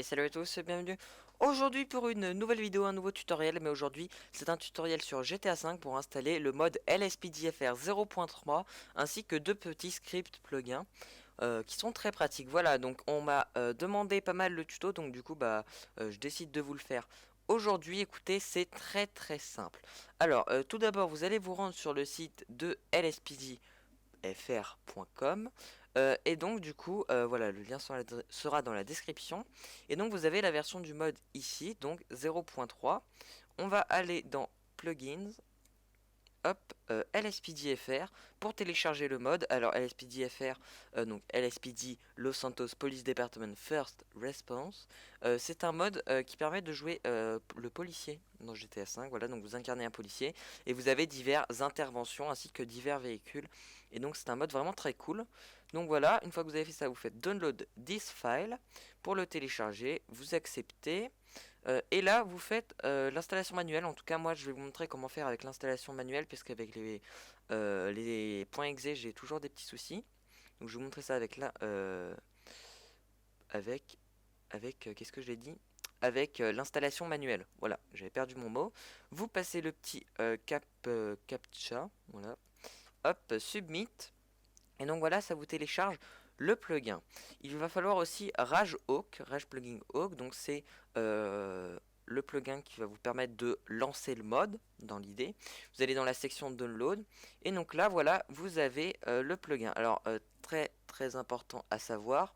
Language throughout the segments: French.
Allez, salut à tous et bienvenue aujourd'hui pour une nouvelle vidéo, un nouveau tutoriel. Mais aujourd'hui, c'est un tutoriel sur GTA V pour installer le mode LSPDFR 0.3 ainsi que deux petits scripts plugins qui sont très pratiques. Voilà, donc on m'a demandé pas mal le tuto, donc du coup, je décide de vous le faire. Aujourd'hui, écoutez, c'est très simple. Alors, tout d'abord, vous allez vous rendre sur le site de lspd.fr.com et donc du coup voilà, le lien sera dans la description. Et donc vous avez la version du mode ici, donc 0.3. On va aller dans plugins, hop, LSPDFR pour télécharger le mode. Alors LSPDFR, donc LSPD Los Santos Police Department First Response, c'est un mode qui permet de jouer le policier dans GTA V. Voilà, donc vous incarnez un policier et vous avez diverses interventions ainsi que divers véhicules. Et donc c'est un mode vraiment très cool. Donc voilà, une fois que vous avez fait ça, vous faites download this file pour le télécharger, vous acceptez. Et là, vous faites l'installation manuelle. En tout cas, moi, je vais vous montrer comment faire avec l'installation manuelle, puisqu'avec les points exe, j'ai toujours des petits soucis. Donc, je vais vous montrer ça avec qu'est-ce que je l'ai dit? Avec l'installation manuelle. Voilà, j'avais perdu mon mot. Vous passez le petit captcha. Voilà. Hop, submit. Et donc voilà, ça vous télécharge le plugin. Il va falloir aussi Rage Plugin Hawk. Donc c'est le plugin qui va vous permettre de lancer le mode dans l'idée. Vous allez dans la section download et donc là voilà, vous avez le plugin. Alors très important à savoir,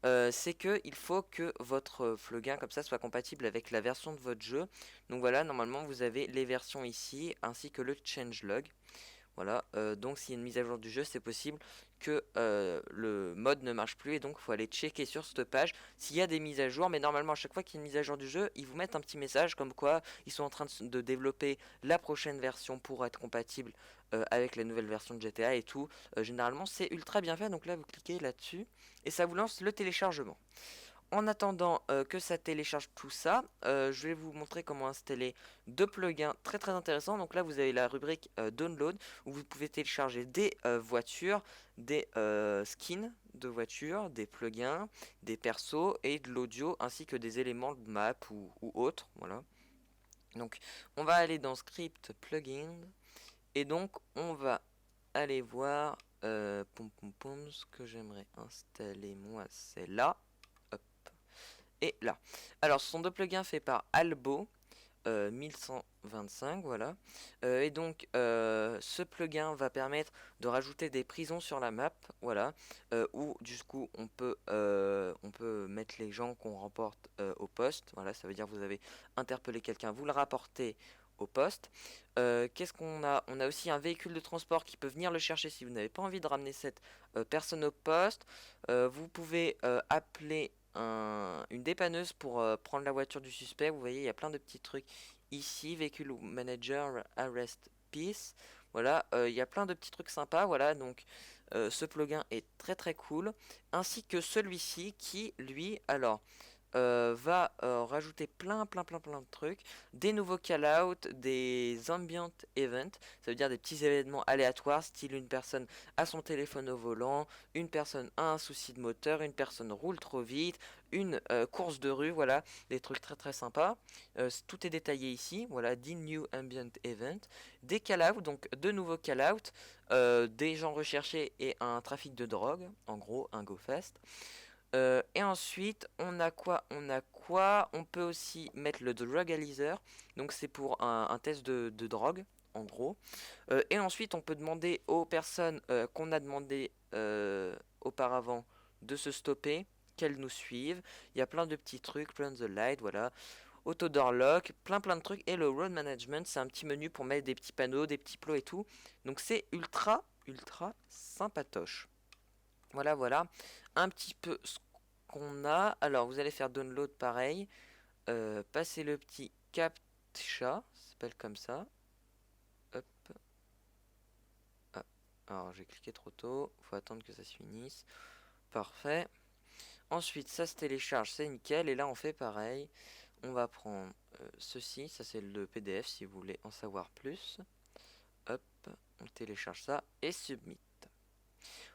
c'est que il faut que votre plugin comme ça soit compatible avec la version de votre jeu. Donc voilà, normalement vous avez les versions ici ainsi que le changelog. Voilà, donc s'il y a une mise à jour du jeu, c'est possible que le mode ne marche plus et donc il faut aller checker sur cette page s'il y a des mises à jour. Mais normalement, à chaque fois qu'il y a une mise à jour du jeu, ils vous mettent un petit message comme quoi ils sont en train de développer la prochaine version pour être compatible avec la nouvelle version de GTA et tout. Généralement, c'est ultra bien fait, donc là vous cliquez là-dessus et ça vous lance le téléchargement. En attendant que ça télécharge tout ça, je vais vous montrer comment installer deux plugins très intéressants. Donc là vous avez la rubrique download où vous pouvez télécharger des voitures, des skins de voitures, des plugins, des persos et de l'audio ainsi que des éléments de map ou autres. Voilà. Donc on va aller dans script plugin et donc on va aller voir ce que j'aimerais installer moi, c'est là. Et là. Alors, ce sont deux plugins faits par Albo 1125, voilà. Et donc, ce plugin va permettre de rajouter des prisons sur la map, voilà, où du coup on peut mettre les gens qu'on remporte au poste. Voilà, ça veut dire que vous avez interpellé quelqu'un, vous le rapportez au poste. Qu'est-ce qu'on a? On a aussi un véhicule de transport qui peut venir le chercher si vous n'avez pas envie de ramener cette personne au poste. Vous pouvez appeler une dépanneuse pour prendre la voiture du suspect. Vous voyez, il y a plein de petits trucs ici. Véhicule manager, arrest piece. Voilà, il y a plein de petits trucs sympas. Voilà, donc ce plugin est très cool. Ainsi que celui-ci qui, lui, alors va rajouter plein de trucs, des nouveaux call-out, des ambient events, ça veut dire des petits événements aléatoires, style une personne a son téléphone au volant, une personne a un souci de moteur, une personne roule trop vite, une course de rue, voilà, des trucs très sympas. Tout est détaillé ici, voilà, 10 new ambient event, des call-out, donc de nouveaux call-out, des gens recherchés et un trafic de drogue, en gros, un go fast. Et ensuite, on a quoi? On peut aussi mettre le drugalizer. Donc c'est pour un test de drogue, en gros. Et ensuite, on peut demander aux personnes qu'on a demandé auparavant de se stopper, qu'elles nous suivent. Il y a plein de petits trucs, run the light, voilà. Auto door lock, plein de trucs. Et le road management, c'est un petit menu pour mettre des petits panneaux, des petits plots et tout. Donc c'est ultra sympatoche. Voilà, un petit peu ce qu'on a. Alors vous allez faire download pareil, passer le petit captcha, ça s'appelle comme ça. Hop. Ah, alors j'ai cliqué trop tôt, faut attendre que ça se finisse. Parfait. Ensuite ça se télécharge, c'est nickel. Et là on fait pareil. On va prendre ceci, ça c'est le PDF si vous voulez en savoir plus. Hop, on télécharge ça et submit.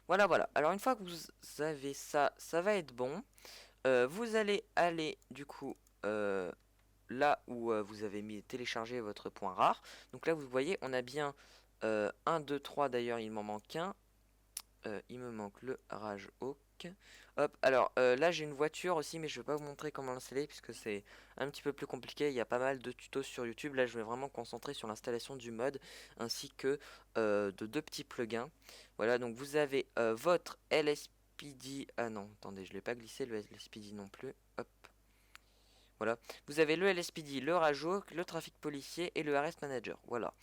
Voilà. Alors une fois que vous avez ça, ça va être bon. Vous allez aller du coup là où vous avez mis télécharger votre point rare. Donc là vous voyez on a bien 1, 2, 3 d'ailleurs il m'en manque un. Il me manque le Rage Hawk. Hop, alors là j'ai une voiture aussi mais je vais pas vous montrer comment l'installer puisque c'est un petit peu plus compliqué. Il y a pas mal de tutos sur YouTube. Là je vais vraiment me concentrer sur l'installation du mod ainsi que de deux petits plugins. Voilà, donc vous avez votre LSPD. Ah non, attendez, je l'ai pas glissé le LSPD non plus. Hop, voilà. Vous avez le LSPD, le Rage Hawk, le trafic policier et le Arrest Manager. Voilà.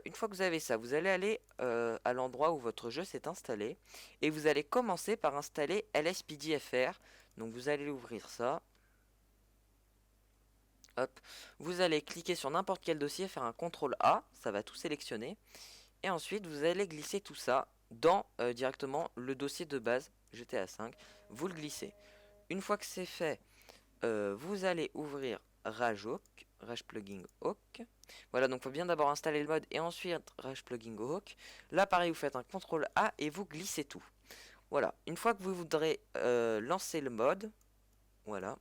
Une fois que vous avez ça, vous allez aller à l'endroit où votre jeu s'est installé et vous allez commencer par installer LSPDFR. Donc vous allez ouvrir ça. Hop. Vous allez cliquer sur n'importe quel dossier, faire un CTRL A, ça va tout sélectionner. Et ensuite vous allez glisser tout ça dans directement le dossier de base GTA 5. Vous le glissez. Une fois que c'est fait, vous allez ouvrir Rage Hawk, Rage Plugin Hawk. Voilà, donc il faut bien d'abord installer le mode et ensuite Rage Plugin Hawk. Là, pareil, vous faites un CTRL A et vous glissez tout. Voilà, une fois que vous voudrez lancer le mode, voilà,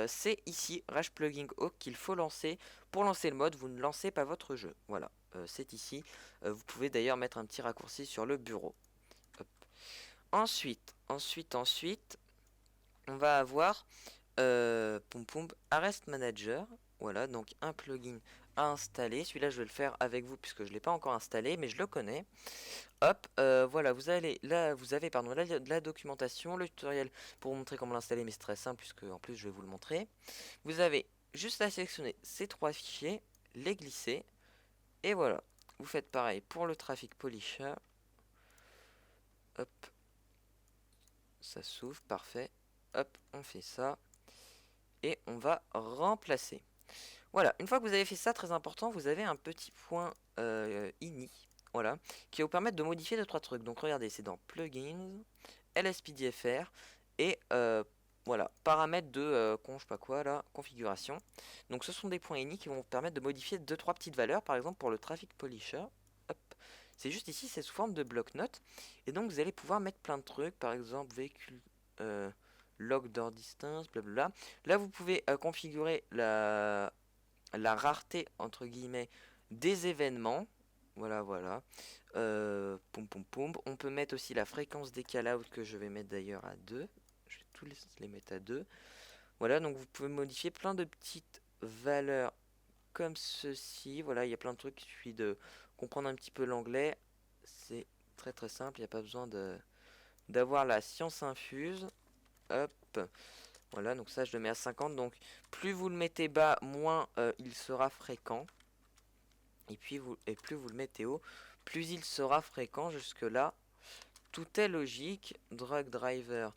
c'est ici Rage Plugin Hawk qu'il faut lancer. Pour lancer le mode, vous ne lancez pas votre jeu. Voilà, c'est ici. Vous pouvez d'ailleurs mettre un petit raccourci sur le bureau. Hop. Ensuite, on va avoir Arrest Manager. Voilà, donc un plugin à installer. Celui-là, je vais le faire avec vous puisque je ne l'ai pas encore installé, mais je le connais. Hop, voilà, vous allez là, vous avez pardon la documentation, le tutoriel pour vous montrer comment l'installer, mais c'est très simple puisque en plus je vais vous le montrer. Vous avez juste à sélectionner ces trois fichiers, les glisser, et voilà. Vous faites pareil pour le Traffic Polisher. Hop, ça s'ouvre, parfait. Hop, on fait ça. Et on va remplacer. Voilà, une fois que vous avez fait ça, très important, vous avez un petit point ini, voilà, qui va vous permettre de modifier 2-3 trucs. Donc regardez, c'est dans Plugins, LSPDFR et voilà, paramètres de je sais pas quoi là, configuration. Donc ce sont des points ini qui vont vous permettre de modifier 2-3 petites valeurs, par exemple pour le Traffic Polisher. Hop. C'est juste ici, c'est sous forme de bloc-notes. Et donc vous allez pouvoir mettre plein de trucs, par exemple véhicule log door distance, blablabla. Là vous pouvez configurer la rareté entre guillemets des événements. Voilà, voilà. On peut mettre aussi la fréquence des call-out que je vais mettre d'ailleurs à 2. Je vais tous les mettre à 2. Voilà, donc vous pouvez modifier plein de petites valeurs comme ceci. Voilà, il y a plein de trucs. Il suffit de comprendre un petit peu l'anglais. C'est très très simple. Il n'y a pas besoin d'avoir la science infuse. Hop. Voilà, donc ça je le mets à 50. Donc plus vous le mettez bas, moins il sera fréquent. Et plus vous le mettez haut, plus il sera fréquent. Jusque là, tout est logique. Drug driver,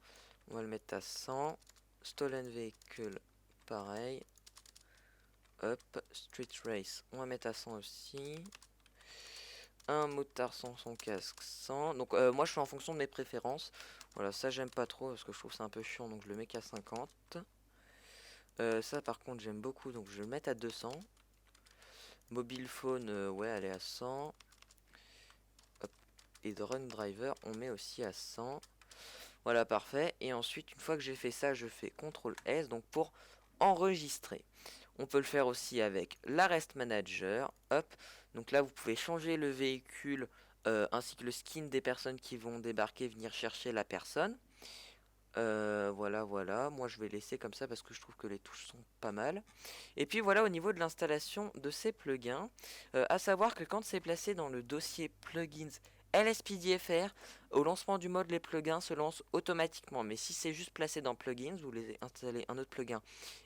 on va le mettre à 100. Stolen vehicle, pareil. Hop, street race, on va mettre à 100 aussi. Un motard sans son casque, 100. Donc moi je fais en fonction de mes préférences. Voilà, ça j'aime pas trop parce que je trouve ça un peu chiant, donc je le mets qu'à 50. Ça par contre j'aime beaucoup, donc je vais le mettre à 200. Mobile phone, ouais, elle est à 100. Hop. Et de run driver, on met aussi à 100. Voilà, parfait. Et ensuite, une fois que j'ai fait ça, je fais CTRL S, donc pour enregistrer. On peut le faire aussi avec l'Arrest Manager. Hop. Donc là, vous pouvez changer le véhicule ainsi que le skin des personnes qui vont débarquer, venir chercher la personne. Voilà, voilà. Moi, je vais laisser comme ça parce que je trouve que les touches sont pas mal. Et puis voilà au niveau de l'installation de ces plugins. À savoir que quand c'est placé dans le dossier plugins LSPDFR, au lancement du mode, les plugins se lancent automatiquement. Mais si c'est juste placé dans plugins, vous voulez installer un autre plugin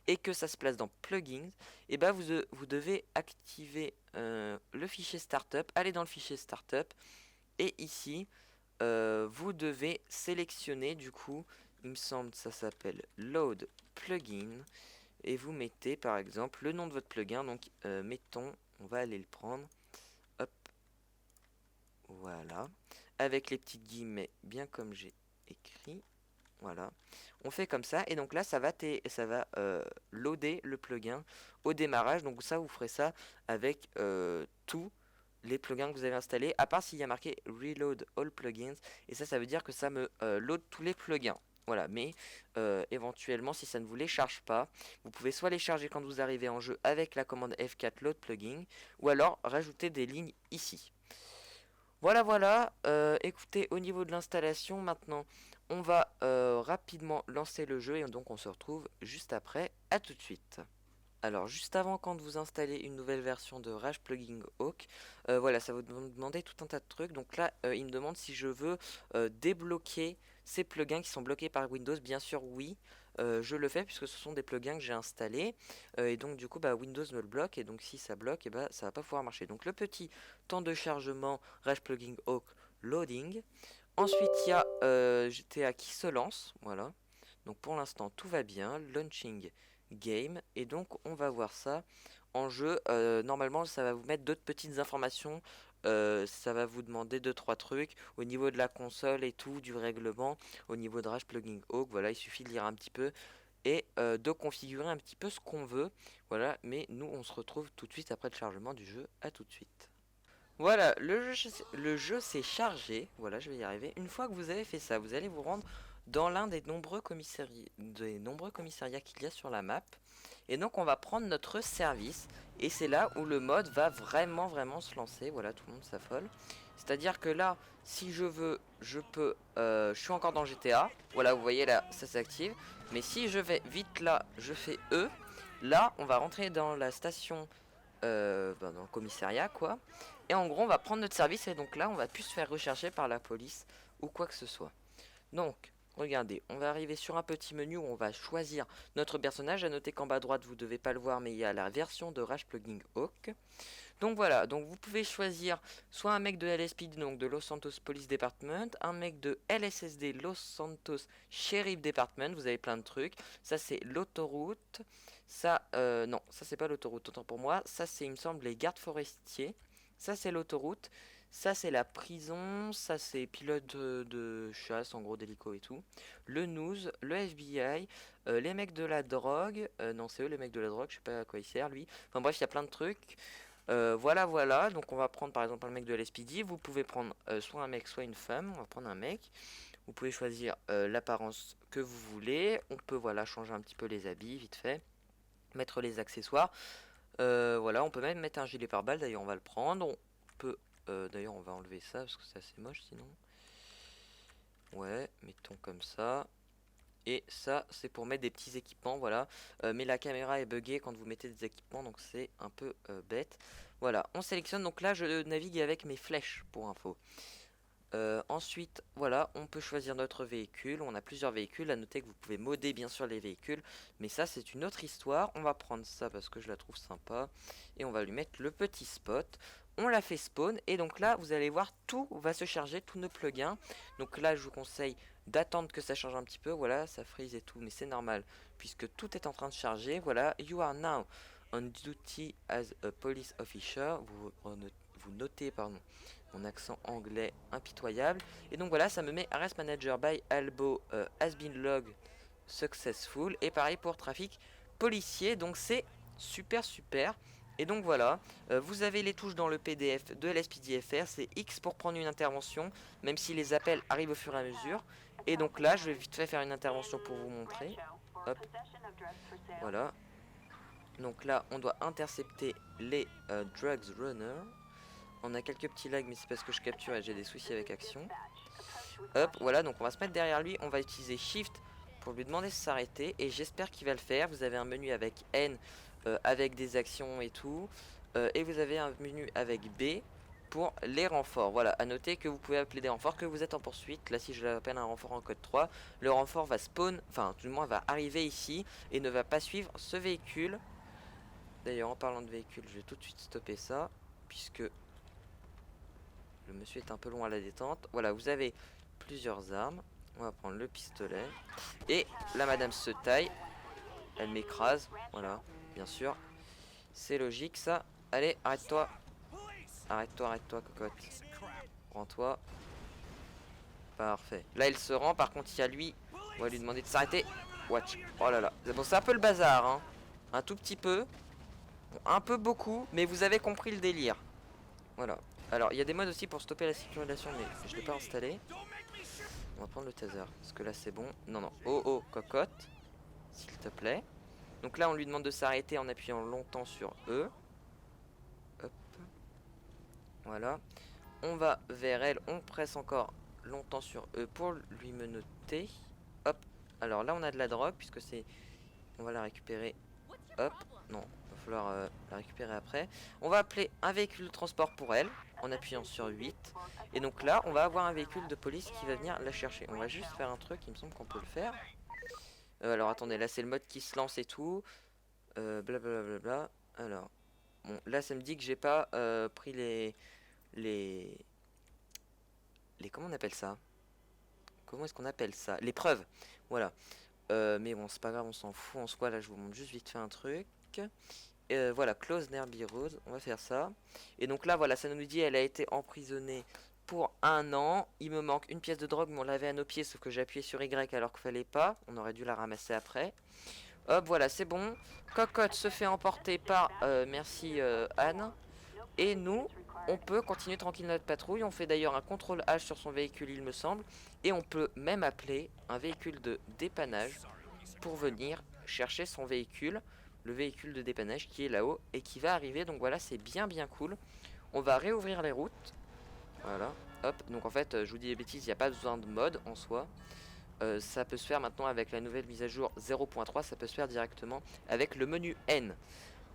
et que ça se place dans plugins, et ben vous devez activer le fichier startup, aller dans le fichier startup et ici vous devez sélectionner du coup, il me semble ça s'appelle load plugin et vous mettez par exemple le nom de votre plugin. Donc mettons, on va aller le prendre, hop, voilà, avec les petites guillemets bien comme j'ai écrit. Voilà, on fait comme ça et donc là ça va loader le plugin au démarrage. Donc ça vous ferez ça avec tous les plugins que vous avez installés, à part s'il y a marqué reload all plugins, et ça veut dire que ça me load tous les plugins. Voilà, mais éventuellement, si ça ne vous les charge pas, vous pouvez soit les charger quand vous arrivez en jeu avec la commande F4 load plugin, ou alors rajouter des lignes ici. Voilà, voilà. Écoutez, au niveau de l'installation, maintenant, on va rapidement lancer le jeu et donc on se retrouve juste après. À tout de suite. Alors, juste avant, quand vous installez une nouvelle version de Rage Plugin Hawk, voilà, ça va vous demander tout un tas de trucs. Donc là, il me demande si je veux débloquer ces plugins qui sont bloqués par Windows. Bien sûr, oui, je le fais puisque ce sont des plugins que j'ai installés. Et donc, du coup, bah, Windows me le bloque. Et donc, si ça bloque, et bah, ça va pas pouvoir marcher. Donc, le petit temps de chargement Rage Plugin Hawk loading. Ensuite, il y a GTA qui se lance. Voilà. Donc, pour l'instant, tout va bien. Launching game, et donc on va voir ça en jeu. Normalement ça va vous mettre d'autres petites informations, ça va vous demander deux trois trucs au niveau de la console et tout, du règlement, au niveau de Rage Plugin Hawk. Voilà, il suffit de lire un petit peu et de configurer un petit peu ce qu'on veut. Voilà, mais nous on se retrouve tout de suite après le chargement du jeu. À tout de suite. Voilà, le jeu s'est chargé. Voilà, je vais y arriver. Une fois que vous avez fait ça, vous allez vous rendre dans l'un des nombreux commissariats qu'il y a sur la map. Et donc on va prendre notre service. Et c'est là où le mode va vraiment vraiment se lancer. Voilà, tout le monde s'affole. C'est-à-dire que là, si je veux, je peux... je suis encore dans GTA. Voilà, vous voyez là, ça s'active. Mais si je vais vite là, je fais E. Là, on va rentrer dans la station... dans le commissariat quoi. Et en gros on va prendre notre service et donc là on va plus se faire rechercher par la police ou quoi que ce soit. Donc regardez, on va arriver sur un petit menu où on va choisir notre personnage. À noter qu'en bas à droite vous devez pas le voir mais il y a la version de Rage Plugin Hawk. Donc voilà, donc vous pouvez choisir soit un mec de LSPD, donc de Los Santos Police Department, un mec de LSSD, Los Santos Sheriff Department. Vous avez plein de trucs. Ça c'est l'autoroute. Ça, non, ça c'est pas l'autoroute, autant pour moi. Ça c'est, il me semble, les gardes forestiers. Ça c'est l'autoroute. Ça c'est la prison. Ça c'est pilote de chasse, en gros d'hélico et tout. Le news, le FBI, les mecs de la drogue. Non, c'est eux les mecs de la drogue, je sais pas à quoi il sert lui. Enfin bref, il y a plein de trucs. Voilà, voilà. Donc on va prendre par exemple un mec de l'SPD. Vous pouvez prendre soit un mec, soit une femme. On va prendre un mec. Vous pouvez choisir l'apparence que vous voulez. On peut voilà changer un petit peu les habits vite fait. Mettre les accessoires. Voilà, on peut même mettre un gilet pare-balles. D'ailleurs, on va le prendre. On peut. D'ailleurs, on va enlever ça parce que c'est assez moche sinon. Ouais, mettons comme ça. Et ça, c'est pour mettre des petits équipements, voilà. Mais la caméra est buggée quand vous mettez des équipements, donc c'est un peu bête. Voilà, on sélectionne. Donc là, je navigue avec mes flèches, pour info. Ensuite, voilà, on peut choisir notre véhicule. On a plusieurs véhicules. À noter que vous pouvez modder, bien sûr, les véhicules. Mais ça, c'est une autre histoire. On va prendre ça parce que je la trouve sympa. Et on va lui mettre le petit spot. On la fait spawn. Et donc là, vous allez voir, tout va se charger, tous nos plugins. Donc là, je vous conseille d'attendre que ça charge un petit peu. Voilà, ça freeze et tout, mais c'est normal puisque tout est en train de charger. Voilà, you are now on duty as a police officer. Vous notez, pardon, mon accent anglais impitoyable. Et donc voilà, ça me met arrest manager by Albo has been logged successful. Et pareil pour trafic policier. Donc c'est super super. Et donc voilà, vous avez les touches dans le PDF de l'SPDFR. C'est X pour prendre une intervention, même si les appels arrivent au fur et à mesure. Et donc là, je vais vite fait faire une intervention pour vous montrer. Hop. Voilà. Donc là, on doit intercepter les drugs runners. On a quelques petits lags, mais c'est parce que je capture et j'ai des soucis avec action. Hop, voilà, donc on va se mettre derrière lui. On va utiliser Shift pour lui demander de s'arrêter. Et j'espère qu'il va le faire. Vous avez un menu avec N, avec des actions et tout. Et vous avez un menu avec B pour les renforts. Voilà, à noter que vous pouvez appeler des renforts que vous êtes en poursuite. Là, si je l'appelle un renfort en code 3, le renfort va spawn, enfin, tout le moins va arriver ici et ne va pas suivre ce véhicule. D'ailleurs, en parlant de véhicule, je vais tout de suite stopper ça, puisque le monsieur est un peu long à la détente. Voilà, vous avez plusieurs armes. On va prendre le pistolet. Et la madame se taille. Elle m'écrase. Voilà, bien sûr. C'est logique ça. Allez, arrête-toi. Arrête-toi, arrête-toi, cocotte. Rends-toi. Parfait. Là, il se rend. Par contre, il y a lui. On va lui demander de s'arrêter. Watch. Oh là là. Bon, c'est un peu le bazar, hein. Un tout petit peu. Bon, un peu beaucoup. Mais vous avez compris le délire. Voilà. Alors, il y a des modes aussi pour stopper la sécurisation, mais je ne l'ai pas installé. On va prendre le taser, parce que là c'est bon. Non, non, oh, oh, cocotte, s'il te plaît. Donc là on lui demande de s'arrêter en appuyant longtemps sur E. Hop. Voilà. On va vers elle, on presse encore longtemps sur E pour lui menotter. Hop. Alors là on a de la drogue, puisque c'est... On va la récupérer. Hop. Non, il va falloir la récupérer après. On va appeler un véhicule de transport pour elle, en appuyant sur 8. Et donc là, on va avoir un véhicule de police qui va venir la chercher. On va juste faire un truc, il me semble qu'on peut le faire. Alors attendez, là c'est le mode qui se lance et tout. Blablabla. Alors, bon, là ça me dit que j'ai pas pris les... Comment on appelle ça? Comment est-ce qu'on appelle ça? Les preuves. Voilà. Mais bon, c'est pas grave, on s'en fout en soi. Là, je vous montre juste vite fait un truc. Voilà, close Nerby Rose. On va faire ça. Et donc là, voilà, ça nous dit elle a été emprisonnée pour 1 an. Il me manque une pièce de drogue, mais on l'avait à nos pieds, sauf que j'ai appuyé sur Y alors qu'il fallait pas. On aurait dû la ramasser après. Hop, voilà, c'est bon. Cocotte se fait emporter par, merci Anne. Et nous, on peut continuer tranquille notre patrouille. On fait d'ailleurs un contrôle H sur son véhicule, il me semble. Et on peut même appeler un véhicule de dépannage pour venir chercher son véhicule. Le véhicule de dépannage qui est là-haut et qui va arriver. Donc voilà, c'est bien cool. On va réouvrir les routes. Voilà, hop. Donc en fait, je vous dis des bêtises, il n'y a pas besoin de mode en soi. Ça peut se faire maintenant avec la nouvelle mise à jour 0.3. Ça peut se faire directement avec le menu N.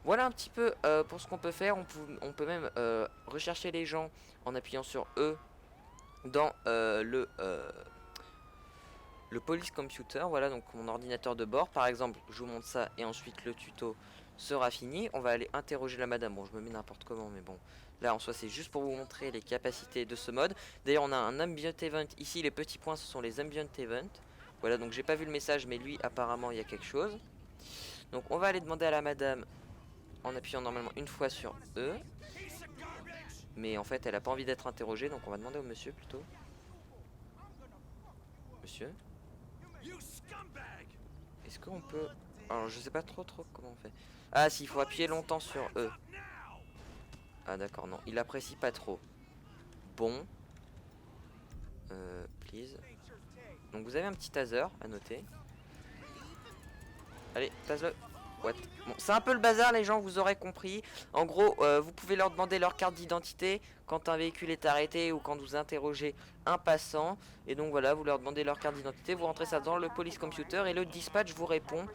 Voilà un petit peu pour ce qu'on peut faire. On peut même rechercher les gens en appuyant sur E dans le police computer. Voilà, donc mon ordinateur de bord par exemple. Je vous montre ça et ensuite le tuto sera fini. On va aller interroger la madame. Bon, je me mets n'importe comment, mais bon, là en soi c'est juste pour vous montrer les capacités de ce mode. D'ailleurs on a un ambient event ici. Les petits points ce sont les ambient events. Voilà, donc j'ai pas vu le message, mais lui apparemment il y a quelque chose. Donc on va aller demander à la madame en appuyant normalement une fois sur E. Mais en fait elle a pas envie d'être interrogée, donc on va demander au monsieur plutôt. Monsieur, est-ce qu'on peut... Alors je sais pas trop comment on fait. Ah si, il faut appuyer longtemps sur E. Ah d'accord, non, il apprécie pas trop. Bon. Please. Donc vous avez un petit taser à noter. Allez, taser-le. What? Bon, c'est un peu le bazar les gens, vous aurez compris. En gros, vous pouvez leur demander leur carte d'identité quand un véhicule est arrêté ou quand vous interrogez un passant. Et donc voilà, vous leur demandez leur carte d'identité, vous rentrez ça dans le police computer et le dispatch vous répond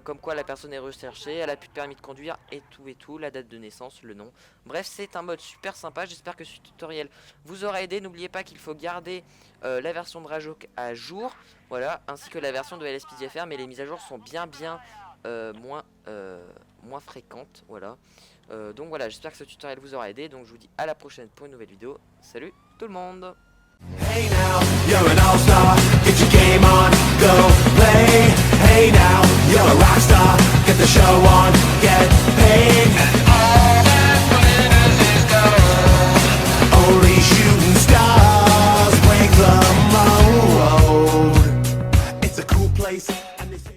comme quoi la personne est recherchée, elle a plus de permis de conduire et tout, la date de naissance, le nom. Bref, c'est un mode super sympa, j'espère que ce tutoriel vous aura aidé. N'oubliez pas qu'il faut garder la version de Rajok à jour, voilà, ainsi que la version de LSPDFR, mais les mises à jour sont bien moins fréquentes, voilà. Donc voilà, j'espère que ce tutoriel vous aura aidé. Donc je vous dis à la prochaine pour une nouvelle vidéo. Salut tout le monde. Hey now, you're an all-star, get your game on, go play. Hey now, you're a rock star, get the show on, get